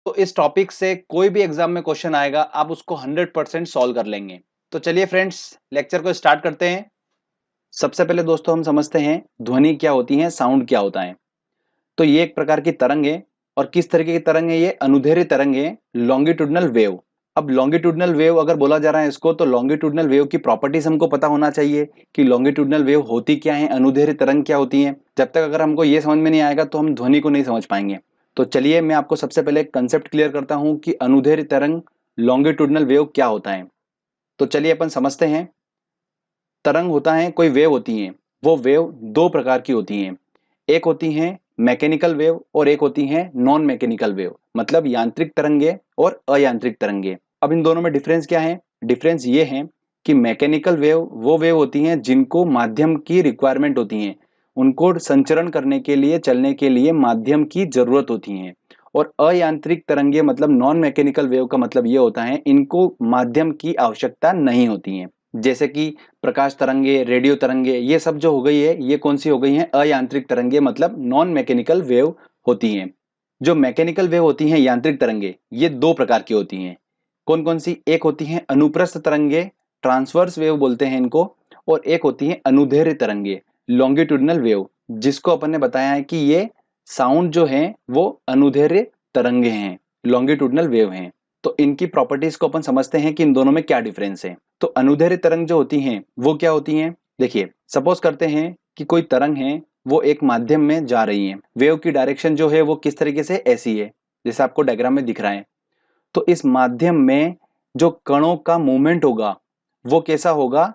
तो इस टॉपिक से कोई भी एग्जाम में क्वेश्चन आएगा, आप उसको 100% सॉल्व कर लेंगे। तो चलिए फ्रेंड्स, लेक्चर को स्टार्ट करते हैं। सबसे पहले दोस्तों हम समझते हैं ध्वनि क्या होती है, साउंड क्या होता है। तो ये एक प्रकार की तरंग है। और किस तरीके की तरंग है? ये अनुदैर्ध्य तरंग है, लॉन्गिट्यूडनल वेव। अब लॉन्गिट्यूडनल वेव अगर बोला जा रहा है इसको, तो लॉन्गिट्यूडनल वेव की प्रॉपर्टीज हमको पता होना चाहिए कि लॉन्गिट्यूडनल वेव होती क्या है, अनुदैर्ध्य तरंग क्या होती है। जब तक अगर हमको ये समझ में नहीं आएगा तो हम ध्वनि को नहीं समझ पाएंगे। तो चलिए मैं आपको सबसे पहले कंसेप्ट क्लियर करता हूं कि अनुदैर्ध्य तरंग, लॉन्गिट्यूडनल वेव क्या होता है। तो चलिए अपन समझते हैं। तरंग होता है, कोई वेव होती है, वो वेव दो प्रकार की होती हैं। एक होती हैं मैकेनिकल वेव और एक होती हैं नॉन मैकेनिकल वेव, मतलब यांत्रिक तरंगे और अयांत्रिक तरंगे। अब इन दोनों में डिफरेंस क्या है? डिफरेंस ये है कि मैकेनिकल वेव वो वेव होती हैं जिनको माध्यम की रिक्वायरमेंट होती है, उनको संचरण करने के लिए, चलने के लिए माध्यम की जरूरत होती है। और अयांत्रिक तरंगे मतलब नॉन मैकेनिकल वेव का मतलब ये होता है इनको माध्यम की आवश्यकता नहीं होती है। जैसे कि प्रकाश तरंगे, रेडियो तरंगे, ये सब जो हो गई है, ये कौन सी हो गई हैं? अयांत्रिक तरंगे, मतलब नॉन मैकेनिकल वेव होती हैं। जो मैकेनिकल वेव होती हैं, यांत्रिक तरंगे, ये दो प्रकार की होती हैं। कौन कौन सी? एक होती हैं अनुप्रस्थ तरंगे, ट्रांसवर्स वेव बोलते हैं इनको। और एक होती है अनुदैर्ध्य तरंगे, लॉन्गिट्यूडनल वेव, जिसको अपन ने बताया है कि ये साउंड जो है वो अनुदैर्ध्य तरंगे हैं, लॉन्गिट्यूडनल वेव हैं। तो इनकी प्रॉपर्टीज को अपन समझते हैं कि इन दोनों में क्या डिफरेंस है। तो अनुदैर्ध्य तरंग जो होती हैं वो क्या होती हैं? देखिए, सपोज करते हैं कि कोई तरंग है, वो एक माध्यम में जा रही है। वेव की डायरेक्शन जो है वो किस तरीके से? ऐसी है जैसे आपको डायग्राम में दिख रहा है। तो इस माध्यम में जो कणों का मूवमेंट होगा वो कैसा होगा?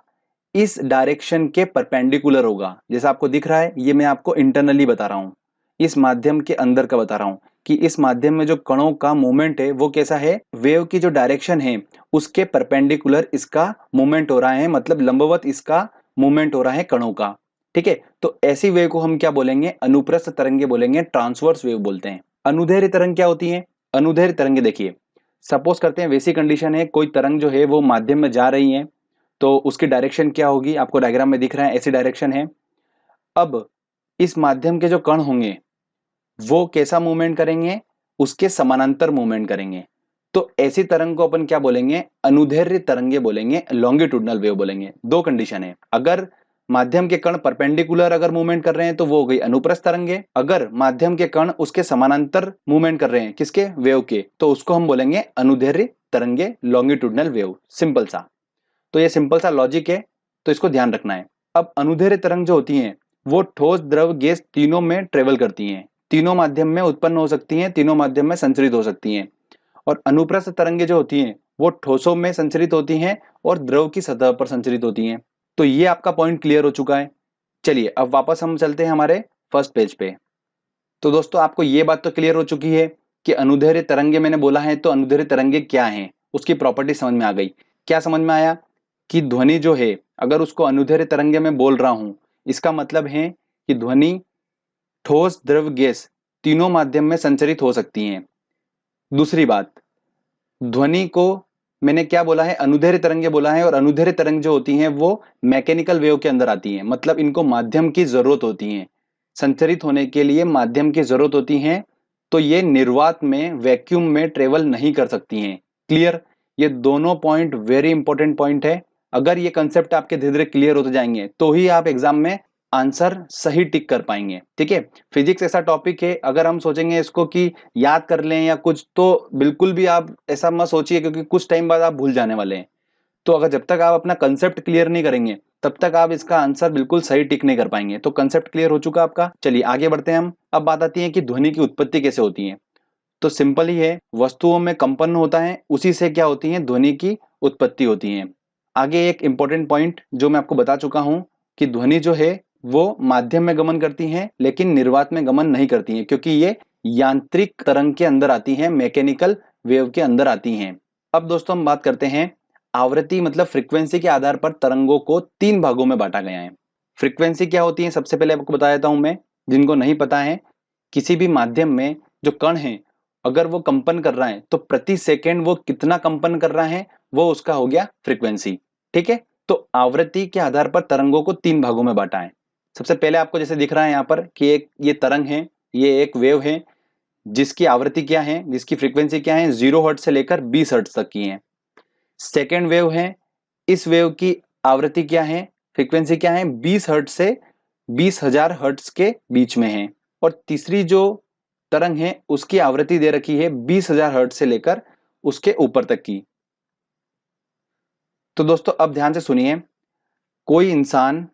इस डायरेक्शन के परपेंडिकुलर होगा। जैसा आपको दिख रहा है, ये मैं आपको इंटरनली बता रहा हूं, इस माध्यम के अंदर का बता रहा हूं कि इस माध्यम में जो कणों का मूवमेंट है वो कैसा है? वेव की जो डायरेक्शन है उसके परपेंडिकुलर इसका मूवमेंट हो रहा है, मतलब लंबवत इसका मूवमेंट हो रहा है कणों का। ठीक है, तो ऐसी वेव को हम क्या बोलेंगे? अनुप्रस्थ तरंगे बोलेंगे, ट्रांसवर्स वेव बोलते हैं। अनुदैर्ध्य तरंग क्या होती है? अनुदैर्ध्य तरंगे, देखिए सपोज करते हैं वैसी कंडीशन है, कोई तरंग जो है वो माध्यम में जा रही है, तो उसकी डायरेक्शन क्या होगी? आपको डायग्राम में दिख रहा है, ऐसी डायरेक्शन है। अब इस माध्यम के जो कण होंगे वो कैसा मूवमेंट करेंगे? उसके समानांतर मूवमेंट करेंगे। तो ऐसी तरंग को अपन क्या बोलेंगे? अनुदैर्ध्य तरंगे बोलेंगे, लॉन्गिट्यूडनल वेव बोलेंगे। दो कंडीशन है, अगर माध्यम के कण परपेंडिकुलर अगर मूवमेंट कर रहे हैं तो वो हो गई अनुप्रस्थ तरंगे। अगर माध्यम के कण उसके समानांतर मूवमेंट कर रहे हैं, किसके? वेव के, तो उसको हम बोलेंगे अनुदैर्ध्य तरंगे, लॉन्गिट्यूडनल वेव। सिंपल सा। तो ये सिंपल सा लॉजिक है, तो इसको ध्यान रखना है। अब अनुदैर्ध्य तरंग जो होती हैं वो ठोस, द्रव, गैस तीनों में ट्रेवल करती हैं, तीनों माध्यम में उत्पन्न हो सकती हैं, तीनों माध्यम में संचरित हो सकती हैं। और अनुप्रस्थ तरंगे जो होती हैं वो ठोसों में संचरित होती हैं और द्रव की सतह पर संचरित होती हैं। तो ये आपका पॉइंट क्लियर हो चुका है। चलिए अब वापस हम चलते हैं हमारे फर्स्ट पेज पे। तो दोस्तों आपको ये बात तो क्लियर हो चुकी है कि अनुदैर्ध्य तरंगे मैंने बोला है, तो अनुदैर्ध्य तरंगे क्या हैं, उसकी प्रॉपर्टी समझ में आ गई। क्या समझ में आया? कि ध्वनि जो है, अगर उसको अनुदैर्ध्य तरंगे में बोल रहा हूं, इसका मतलब है कि ध्वनि ठोस, द्रव, गैस तीनों माध्यम में संचरित हो सकती हैं। दूसरी बात, ध्वनि को मैंने क्या बोला है? अनुदैर्ध्य तरंगे बोला है। और अनुदैर्ध्य तरंग जो होती हैं वो मैकेनिकल वेव के अंदर आती हैं, मतलब इनको माध्यम की जरूरत होती है, संचरित होने के लिए माध्यम की जरूरत होती है। तो ये निर्वात में, वैक्यूम में ट्रेवल नहीं कर सकती हैं। क्लियर? ये दोनों पॉइंट वेरी इंपॉर्टेंट पॉइंट है। अगर ये कंसेप्ट आपके धीरे धीरे क्लियर होते जाएंगे तो ही आप एग्जाम में आंसर सही टिक कर पाएंगे। ठीक है, फिजिक्स ऐसा टॉपिक है, अगर हम सोचेंगे इसको कि याद कर लें या कुछ, तो बिल्कुल भी आप ऐसा मत सोचिए, क्योंकि कुछ टाइम बाद आप भूल जाने वाले हैं। तो अगर जब तक आप अपना कंसेप्ट क्लियर नहीं करेंगे तब तक आप इसका आंसर बिल्कुल सही टिक नहीं कर पाएंगे। तो कंसेप्ट क्लियर हो चुका आपका। चलिए आगे बढ़ते हैं हम। अब बात आती है कि ध्वनि की उत्पत्ति कैसे होती है। तो सिंपल ही है, वस्तुओं में कंपन होता है, उसी से क्या होती है? ध्वनि की उत्पत्ति होती है। आगे एक इंपॉर्टेंट पॉइंट जो मैं आपको बता चुका हूं कि ध्वनि जो है वो माध्यम में गमन करती हैं लेकिन निर्वात में गमन नहीं करती हैं, क्योंकि ये यांत्रिक तरंग के अंदर आती हैं, मैकेनिकल वेव के अंदर आती हैं। अब दोस्तों हम बात करते हैं आवृत्ति, मतलब फ्रीक्वेंसी के आधार पर तरंगों को तीन भागों में बांटा गया है। फ्रीक्वेंसी क्या होती है सबसे पहले आपको बता देता हूं मैं, जिनको नहीं पता है। किसी भी माध्यम में जो कण है, अगर वो कंपन कर रहा है तो प्रति सेकेंड वो कितना कंपन कर रहा है, वो उसका हो गया फ्रीक्वेंसी। ठीक है, तो आवृत्ति के आधार पर तरंगों को तीन भागों में बांटा है। सबसे पहले आपको जैसे दिख रहा है यहाँ पर कि एक ये तरंग है, ये एक वेव है, जिसकी आवृत्ति क्या है, जिसकी फ्रीक्वेंसी क्या है, 0 हर्ट्ज से लेकर 20 हर्ट्ज तक की है। सेकेंड वेव है, इस वेव की आवृत्ति क्या है, फ्रीक्वेंसी क्या है, 20 हर्ट्ज से 20,000 हर्ट्ज के बीच में है। और तीसरी जो तरंग है उसकी आवृत्ति दे रखी है 20,000 हर्ट्ज से लेकर उसके ऊपर तक की। तो दोस्तों अब ध्यान से सुनिए, कोई इंसान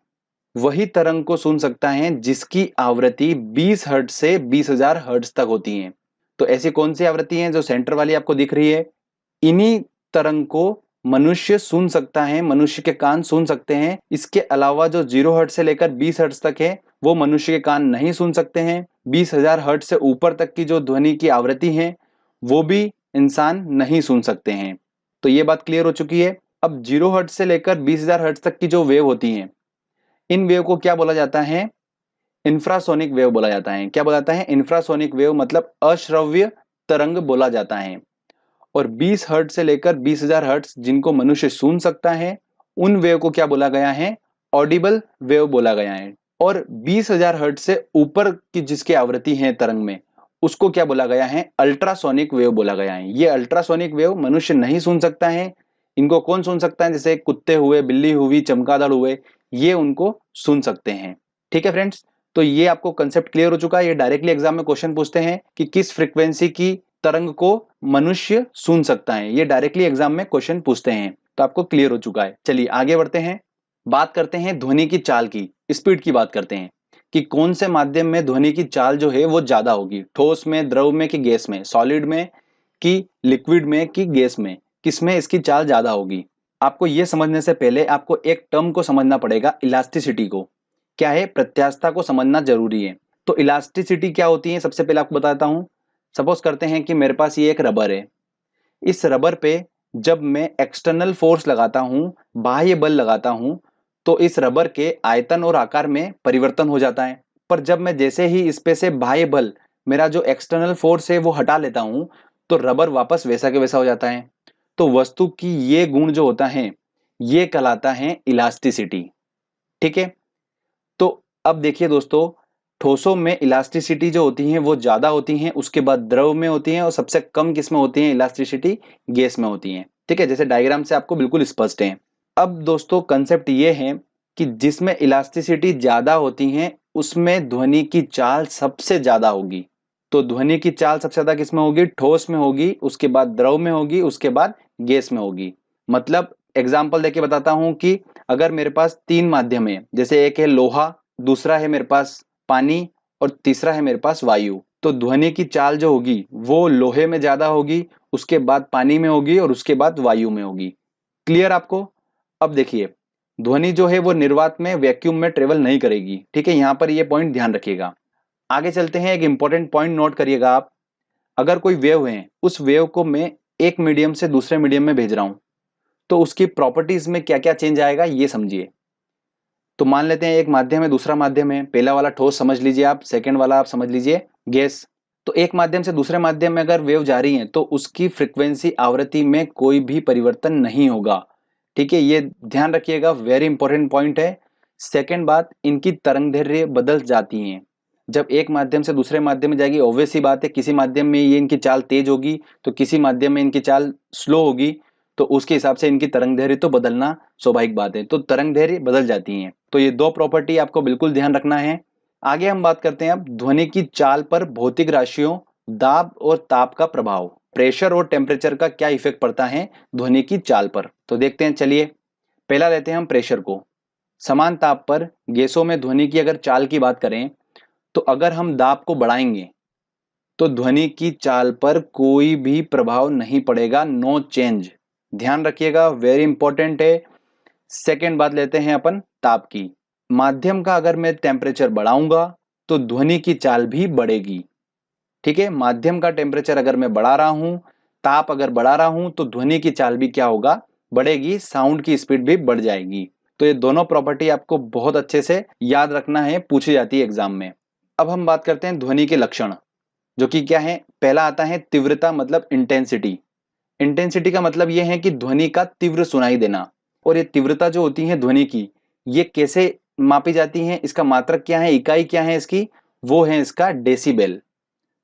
वही तरंग को सुन सकता है जिसकी आवृत्ति 20 हर्ट्ज से 20,000 हर्ट्ज तक होती है। तो ऐसी कौन सी आवृत्ति है जो सेंटर वाली आपको दिख रही है, इन्हीं तरंग को मनुष्य सुन सकता है, मनुष्य के कान सुन सकते हैं। इसके अलावा जो 0 हर्ट्ज से लेकर 20 हर्ट्ज तक है वो मनुष्य के कान नहीं सुन सकते हैं। 20,000 हर्ट्ज से ऊपर तक की जो ध्वनि की आवृत्ति है वो भी इंसान नहीं सुन सकते हैं। तो ये बात क्लियर हो चुकी है। अब 0 हर्ट्ज से लेकर 20,000 हर्ट्ज तक की जो वेव होती हैं, इन वेव को क्या बोला जाता है, इंफ्रासोनिक वेव बोला जाता है। क्या बोला जाता है, इंफ्रासोनिक वेव, मतलब अश्रव्य तरंग बोला जाता है। और 20 हर्ट्ज से लेकर 20,000 हर्ट्ज जिनको मनुष्य सुन सकता है, उन वेव को क्या बोला गया है, ऑडिबल वेव बोला गया है। और 20,000 हर्ट्ज से ऊपर की जिसकी आवृत्ति है तरंग में, उसको क्या बोला गया है, अल्ट्रासोनिक वेव बोला गया है। ये अल्ट्रासोनिक वेव मनुष्य नहीं सुन सकता है। इनको कौन सुन सकता है, जैसे कुत्ते हुए, बिल्ली हुई, चमगादड़ हुए, ये उनको सुन सकते हैं। ठीक है फ्रेंड्स, तो ये आपको कंसेप्ट क्लियर हो चुका है। ये डायरेक्टली एग्जाम में क्वेश्चन पूछते हैं कि किस फ्रीक्वेंसी की तरंग को मनुष्य सुन सकता है, ये डायरेक्टली एग्जाम में क्वेश्चन पूछते हैं। तो आपको क्लियर हो चुका है। चलिए आगे बढ़ते हैं, बात करते हैं ध्वनि की चाल की, स्पीड की बात करते हैं कि कौन से माध्यम में ध्वनि की चाल जो है वो ज्यादा होगी, ठोस में, द्रव में कि गैस में, सॉलिड में कि लिक्विड में कि गैस में, किसमें इसकी चाल ज्यादा होगी। आपको यह समझने से पहले आपको एक टर्म को समझना पड़ेगा, इलास्टिसिटी को। क्या है, प्रत्यास्थता को समझना जरूरी है। तो इलास्टिसिटी क्या होती है, सबसे पहले आपको बताता हूं। सपोज करते हैं कि मेरे पास ये एक रबर है। इस रबर पे जब मैं एक्सटर्नल फोर्स लगाता हूं, बाह्य बल लगाता हूं, तो इस रबर के आयतन और आकार में परिवर्तन हो जाता है। पर जब मैं जैसे ही इस पे से बाह्य बल, मेरा जो एक्सटर्नल फोर्स है वो हटा लेता हूं, तो रबर वापस वैसा के वैसा हो जाता है। तो वस्तु की ये गुण जो होता है ये कहलाता है इलास्टिसिटी। ठीक है, तो अब देखिए दोस्तों, ठोसों में इलास्टिसिटी जो होती है वो ज्यादा होती है, उसके बाद द्रव में होती है, और सबसे कम किस में होती है इलास्टिसिटी, गैस में होती है। ठीक है, जैसे डायग्राम से आपको बिल्कुल स्पष्ट है। अब दोस्तों कंसेप्ट ये है कि जिसमें इलास्टिसिटी ज्यादा होती है उसमें ध्वनि की चाल सबसे ज्यादा होगी। तो ध्वनि की चाल सबसे ज्यादा किस में होगी, ठोस में होगी, उसके बाद द्रव में होगी, उसके बाद गैस में होगी। मतलब एग्जाम्पल देके बताता हूं कि अगर मेरे पास 3 माध्यम है, जैसे एक है लोहा, दूसरा है मेरे पास पानी, और तीसरा है मेरे पास वायु, तो ध्वनि की चाल जो होगी वो लोहे में ज्यादा होगी, उसके बाद पानी में होगी, और उसके बाद वायु में होगी। क्लियर आपको। अब देखिए, ध्वनि जो है वो निर्वात में, वैक्यूम में ट्रेवल नहीं करेगी। ठीक है, यहां पर ये पॉइंट ध्यान रखिएगा। आगे चलते हैं, एक इंपॉर्टेंट पॉइंट नोट करिएगा आप। अगर कोई वेव है, उस वेव को मैं एक मीडियम से दूसरे मीडियम में भेज रहा हूं, तो उसकी प्रॉपर्टीज में क्या क्या चेंज आएगा ये समझिए। तो मान लेते हैं एक माध्यम है, दूसरा माध्यम है। पहला वाला ठोस समझ लीजिए आप, सेकंड वाला आप समझ लीजिए गैस। तो एक माध्यम से दूसरे माध्यम में अगर वेव जा रही है तो उसकी फ्रीक्वेंसी, आवृत्ति में कोई भी परिवर्तन नहीं होगा। ठीक है, ये ध्यान रखिएगा, वेरी इंपॉर्टेंट पॉइंट है। सेकंड बात, इनकी तरंगदैर्घ्य बदल जाती है। जब एक माध्यम से दूसरे माध्यम में जाएगी, ऑब्वियस सी बात है, किसी माध्यम में ये इनकी चाल तेज होगी तो किसी माध्यम में इनकी चाल स्लो होगी, तो उसके हिसाब से इनकी तरंगदैर्घ्य तो बदलना स्वाभाविक बात है। तो तरंगदैर्घ्य बदल जाती है। तो ये दो प्रॉपर्टी आपको बिल्कुल ध्यान रखना है। आगे हम बात करते हैं अब ध्वनि की चाल पर भौतिक राशियों, दाब और ताप का प्रभाव, प्रेशर और टेम्परेचर का क्या इफेक्ट पड़ता है ध्वनि की चाल पर। तो देखते हैं, चलिए पहला लेते हैं हम प्रेशर को। समान ताप पर गैसों में ध्वनि की अगर चाल की बात करें, तो अगर हम दाब को बढ़ाएंगे तो ध्वनि की चाल पर कोई भी प्रभाव नहीं पड़ेगा, नो चेंज। ध्यान रखिएगा, वेरी इंपॉर्टेंट है। सेकेंड बात लेते हैं अपन ताप की। माध्यम का अगर मैं टेम्परेचर बढ़ाऊंगा तो ध्वनि की चाल भी बढ़ेगी। ठीक है, माध्यम का टेम्परेचर अगर मैं बढ़ा रहा हूं, ताप अगर बढ़ा रहा हूं, तो ध्वनि की चाल भी क्या होगा, बढ़ेगी, साउंड की स्पीड भी बढ़ जाएगी। तो ये दोनों प्रॉपर्टी आपको बहुत अच्छे से याद रखना है, पूछी जाती है एग्जाम में। अब हम बात करते हैं ध्वनि के लक्षण, जो कि क्या है। पहला आता है तीव्रता, मतलब इंटेंसिटी। इंटेंसिटी का मतलब यह है कि ध्वनि का तीव्र सुनाई देना। और ये तीव्रता जो होती है ध्वनि की, ये कैसे मापी जाती है, इसका मात्रक क्या है, इकाई क्या है इसकी, वो है इसका डेसिबल।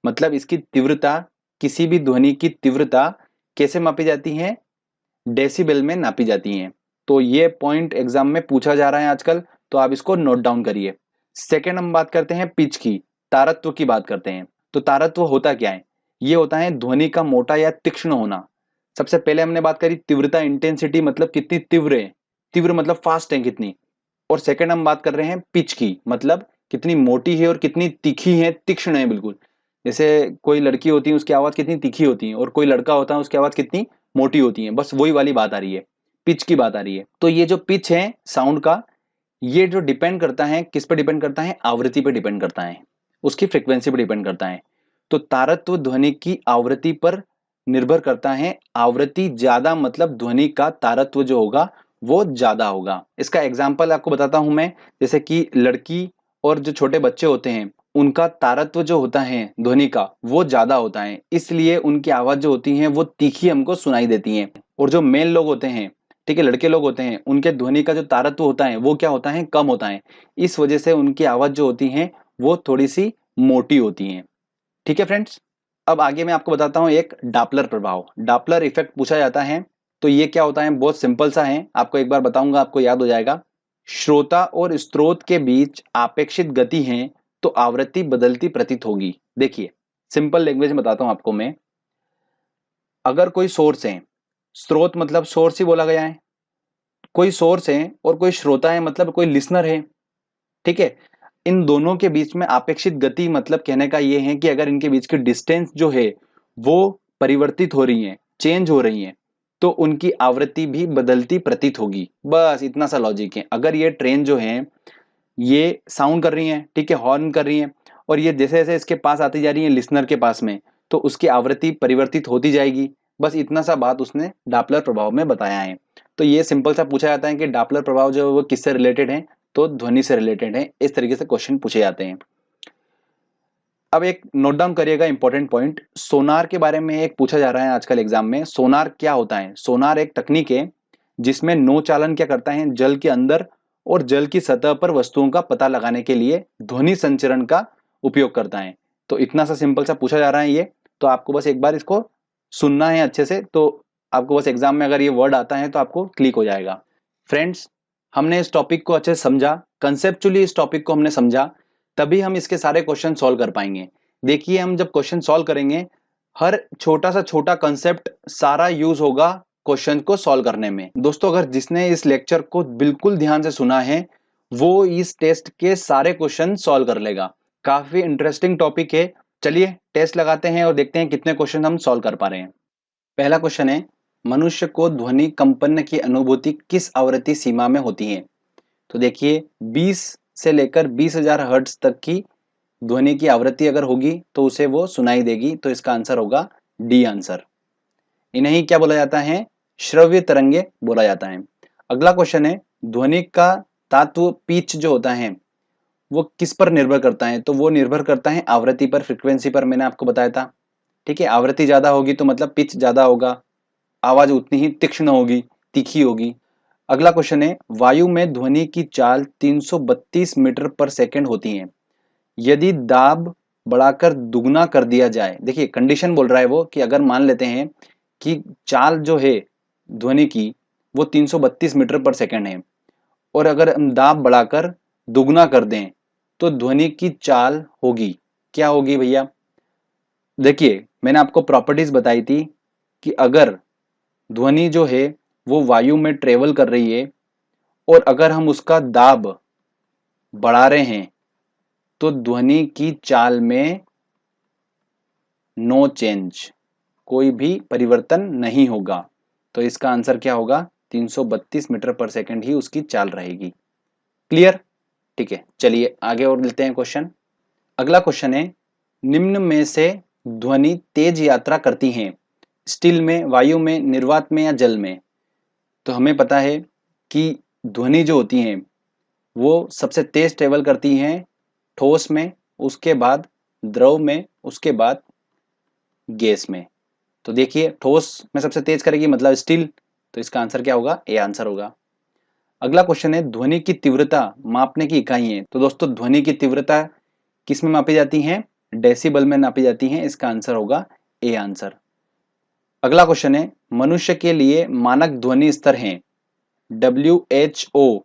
मतलब इसकी तीव्रता, किसी भी ध्वनि की तीव्रता कैसे मापी जाती है? डेसिबल में नापी जाती हैं। तो ये पॉइंट एग्जाम में पूछा जा रहा है आजकल, तो आप इसको नोट डाउन करिए। सेकेंड हम बात करते हैं पिच की, तारत्व की बात करते हैं। तो तारत्व होता क्या है? ये होता है ध्वनि का मोटा या तीक्ष्ण होना। सबसे पहले हमने बात करी तीव्रता, इंटेंसिटी, मतलब कितनी तीव्र है, तीव्र मतलब फास्ट है कितनी। और सेकंड हम बात कर रहे हैं पिच की, मतलब कितनी मोटी है और कितनी तीखी है, तीक्ष्ण है बिल्कुल। जैसे कोई लड़की होती है उसकी आवाज कितनी तीखी होती है, और कोई लड़का होता है उसकी आवाज कितनी मोटी होती है, बस वही वाली बात आ रही है, पिच की बात आ रही है। तो ये जो पिच है साउंड का, ये जो डिपेंड करता है किस पे डिपेंड करता है? आवृत्ति पे डिपेंड करता है, उसकी फ्रिक्वेंसी पे डिपेंड करता है। तो तारत्व ध्वनि की आवृत्ति पर निर्भर करता है। आवृत्ति ज्यादा मतलब ध्वनि का तारत्व जो होगा वो ज्यादा होगा। इसका एग्जाम्पल आपको बताता हूं मैं। जैसे कि लड़की और जो छोटे बच्चे होते हैं उनका तारत्व जो होता है ध्वनि का वो ज्यादा होता है, इसलिए उनकी आवाज जो होती है वो तीखी हमको सुनाई देती है। और जो मेल लोग होते हैं, ठीक है, लड़के लोग होते हैं, उनके ध्वनि का जो तारत्व होता है वो क्या होता है? कम होता है। इस वजह से उनकी आवाज जो होती है वो थोड़ी सी मोटी होती है। ठीक है फ्रेंड्स। अब आगे मैं आपको बताता हूं एक डापलर प्रभाव, डापलर इफेक्ट पूछा जाता है। तो ये क्या होता है? बहुत सिंपल सा है, आपको एक बार बताऊंगा आपको याद हो जाएगा। श्रोता और स्रोत के बीच अपेक्षित गति है तो आवृत्ति बदलती प्रतीत होगी। देखिए सिंपल लैंग्वेज में बताता हूं आपको मैं। अगर कोई सोर्स है, स्रोत मतलब सोर्स ही बोला गया है, कोई सोर्स है और कोई श्रोता है मतलब कोई लिसनर है, ठीक है। इन दोनों के बीच में अपेक्षित गति मतलब कहने का ये है कि अगर इनके बीच की डिस्टेंस जो है वो परिवर्तित हो रही है, चेंज हो रही है, तो उनकी आवृत्ति भी बदलती प्रतीत होगी। बस इतना सा लॉजिक है। अगर ये ट्रेन जो है ये साउंड कर रही है, ठीक है, हॉर्न कर रही है, और ये जैसे जैसे इसके पास आती जा रही है लिसनर के पास में, तो उसकी आवृत्ति परिवर्तित होती जाएगी। बस इतना सा बात उसने डापलर प्रभाव में बताया है। तो ये सिंपल सा पूछा जाता है कि डापलर प्रभाव जो है वो किससे रिलेटेड है? तो ध्वनि से रिलेटेड है। इस तरीके से क्वेश्चन पूछे जाते हैं। अब एक नोट डाउन करिएगा इंपॉर्टेंट पॉइंट, सोनार के बारे में एक पूछा जा रहा है आजकल एग्जाम में। सोनार क्या होता है? सोनार एक तकनीक है जिसमें नौ चालन क्या करता है, जल के अंदर और जल की सतह पर वस्तुओं का पता लगाने के लिए ध्वनि संचरण का उपयोग करता है। तो इतना सा सिंपल सा पूछा जा रहा है ये, तो आपको बस एक बार इसको सुनना है अच्छे से, तो आपको बस एग्जाम में अगर ये वर्ड आता है तो आपको क्लिक हो जाएगा। फ्रेंड्स, हमने इस टॉपिक को अच्छे से समझा, कंसेप्चुअली इस टॉपिक को हमने समझा, तभी हम इसके सारे क्वेश्चन सॉल्व कर पाएंगे। देखिए हम जब क्वेश्चन सॉल्व करेंगे, हर छोटा सा छोटा कंसेप्ट सारा यूज होगा क्वेश्चन को सॉल्व करने में। दोस्तों अगर जिसने इस लेक्चर को बिल्कुल ध्यान से सुना है वो इस टेस्ट के सारे क्वेश्चन सॉल्व कर लेगा। काफी इंटरेस्टिंग टॉपिक है। चलिए टेस्ट लगाते हैं और देखते हैं कितने क्वेश्चन हम सॉल्व कर पा रहे हैं। पहला क्वेश्चन है, मनुष्य को ध्वनि कंपन की अनुभूति किस आवृत्ति सीमा में होती है? तो देखिए 20 से लेकर 20,000 हर्ट्ज तक की ध्वनि की आवृत्ति अगर होगी तो उसे वो सुनाई देगी। तो इसका आंसर होगा डी आंसर। इन्हें क्या बोला जाता है? श्रव्य तरंगे बोला जाता है। अगला क्वेश्चन है, ध्वनि का तात्व पिच जो होता है वो किस पर निर्भर करता है? तो वो निर्भर करता है आवृत्ति पर, फ्रीक्वेंसी पर, मैंने आपको बताया था। ठीक है, आवृत्ति ज्यादा होगी तो मतलब पिच ज्यादा होगा, आवाज उतनी ही तीक्ष्ण होगी, तीखी होगी। अगला क्वेश्चन है, वायु में ध्वनि की चाल 332 मीटर पर सेकंड होती है। यदि दाब बढ़ाकर दुगना कर दिया जाए, देखिए कंडीशन बोल रहा है वो कि अगर मान लेते हैं कि चाल जो है ध्वनि की वो 332 मीटर पर सेकंड है, और अगर हम दाब बढ़ाकर दुगना कर दें तो ध्वनि की चाल होगी, क्या होगी भैया? देखिए मैंने आपको प्रॉपर्टीज बताई थी कि अगर ध्वनि जो है वो वायु में ट्रेवल कर रही है और अगर हम उसका दाब बढ़ा रहे हैं तो ध्वनि की चाल में नो चेंज, कोई भी परिवर्तन नहीं होगा। तो इसका आंसर क्या होगा? 332 मीटर पर सेकंड ही उसकी चाल रहेगी। क्लियर? ठीक है, चलिए आगे और लेते हैं क्वेश्चन। अगला क्वेश्चन है, निम्न में से ध्वनि तेज यात्रा करती हैं, स्टील में, वायु में, निर्वात में या जल में? तो हमें पता है कि ध्वनि जो होती है वो सबसे तेज ट्रेवल करती हैं ठोस में, उसके बाद द्रव में, उसके बाद गैस में। तो देखिए ठोस में सबसे तेज करेगी मतलब स्टील, तो इसका आंसर क्या होगा? ए आंसर होगा। अगला क्वेश्चन है, ध्वनि की तीव्रता मापने की इकाई है। तो दोस्तों ध्वनि की तीव्रता किस में मापी जाती है? डेसिबल में नापी जाती हैं। इसका आंसर होगा ए आंसर। अगला क्वेश्चन है, मनुष्य के लिए मानक ध्वनि स्तर हैं। WHO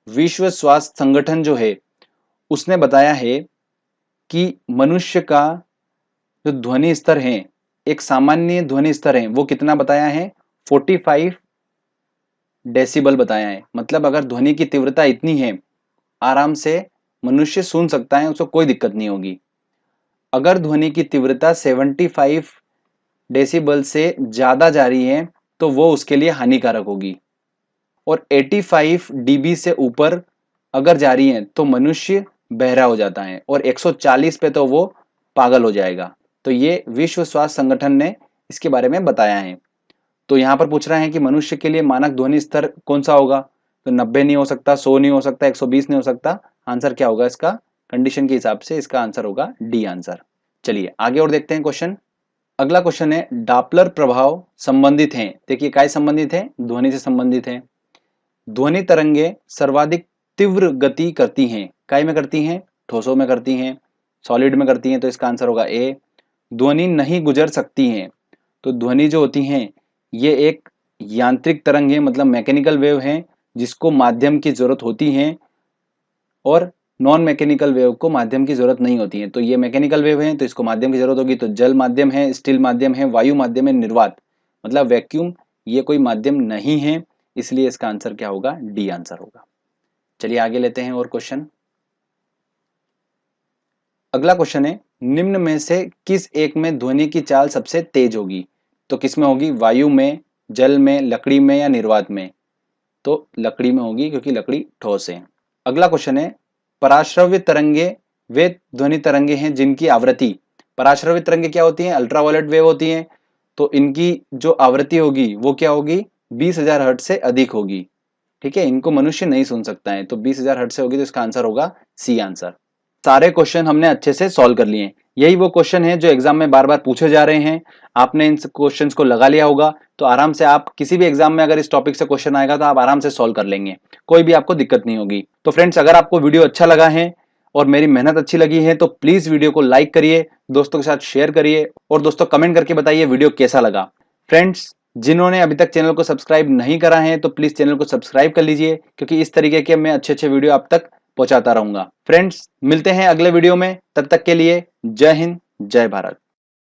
विश्व स्वास्थ्य संगठन जो है उसने बताया है कि मनुष्य का जो ध्वनि स्तर है, एक सामान्य ध्वनि स्तर है, वो कितना बताया है? 45 डेसिबल बताया है। मतलब अगर ध्वनि की तीव्रता इतनी है, आराम से मनुष्य सुन सकता है, उसको कोई दिक्कत नहीं होगी। अगर ध्वनि की तीव्रता 75 डेसिबल से ज्यादा जा रही है तो वो उसके लिए हानिकारक होगी, और 85 डीबी से ऊपर अगर जा रही है तो मनुष्य बहरा हो जाता है, और 140 पे तो वो पागल हो जाएगा। तो ये विश्व स्वास्थ्य संगठन ने इसके बारे में बताया है। तो यहाँ पर पूछ रहे हैं कि मनुष्य के लिए मानक ध्वनि स्तर कौन सा होगा? तो 90 नहीं हो सकता, 100 नहीं हो सकता, 120 नहीं हो सकता। आंसर क्या होगा इसका? कंडीशन के हिसाब से इसका आंसर होगा डी आंसर। चलिए आगे और देखते हैं क्वेश्चन। अगला क्वेश्चन है, डॉपलर प्रभाव संबंधित हैं। देखिए काय संबंधित है? ध्वनि से संबंधित है। ध्वनि तरंगे सर्वाधिक तीव्र गति करती हैं। काय में करती हैं? ठोसों में करती हैं, सॉलिड में करती हैं। तो इसका आंसर होगा ए। ध्वनि नहीं गुजर सकती हैं। तो ध्वनि जो होती हैं ये एक यांत्रिक तरंग है, मतलब मैकेनिकल वेव है, जिसको माध्यम की जरूरत होती है, और नॉन मैकेनिकल वेव को माध्यम की जरूरत नहीं होती है। तो ये मैकेनिकल वेव है तो इसको माध्यम की जरूरत होगी। तो जल माध्यम है, स्टील माध्यम है, वायु माध्यम है, निर्वात मतलब वैक्यूम, ये कोई माध्यम नहीं है, इसलिए इसका आंसर क्या होगा? डी आंसर होगा। चलिए आगे लेते हैं और क्वेश्चन। अगला क्वेश्चन है, निम्न में से किस एक में ध्वनि की चाल सबसे तेज होगी? तो किस में होगी? वायु में, जल में, लकड़ी में या निर्वात में? तो लकड़ी में होगी, क्योंकि लकड़ी ठोस है। अगला क्वेश्चन है, पराश्रव्य तरंगे वे ध्वनि तरंगे हैं जिनकी आवृत्ति, पराश्रव्य तरंगे क्या होती हैं? अल्ट्रावायलेट वेव होती हैं। तो इनकी जो आवृत्ति होगी वो क्या होगी? 20,000 हर्ट्ज से अधिक होगी। ठीक है, इनको मनुष्य नहीं सुन सकता है, तो 20,000 हर्ट्ज से होगी। तो इसका आंसर होगा सी आंसर। सारे क्वेश्चन हमने अच्छे से सॉल्व कर लिए। यही वो क्वेश्चन है जो एग्जाम में बार बार पूछे जा रहे हैं। आपने इन क्वेश्चंस को लगा लिया होगा, तो आराम से आप किसी भी एग्जाम में अगर इस टॉपिक से क्वेश्चन आएगा तो आप आराम से सॉल्व कर लेंगे, कोई भी आपको दिक्कत नहीं होगी। तो फ्रेंड्स, अगर आपको वीडियो अच्छा लगा है और मेरी मेहनत अच्छी लगी है तो प्लीज वीडियो को लाइक करिए, दोस्तों के साथ शेयर करिए, और दोस्तों कमेंट करके बताइए वीडियो कैसा लगा। फ्रेंड्स, जिन्होंने अभी तक चैनल को सब्सक्राइब नहीं करा है तो प्लीज चैनल को सब्सक्राइब कर लीजिए, क्योंकि इस तरीके के मैं अच्छे अच्छे वीडियो आप तक पहुंचाता रहूंगा। फ्रेंड्स, मिलते हैं अगले वीडियो में, तब तक के लिए जय हिंद, जय भारत।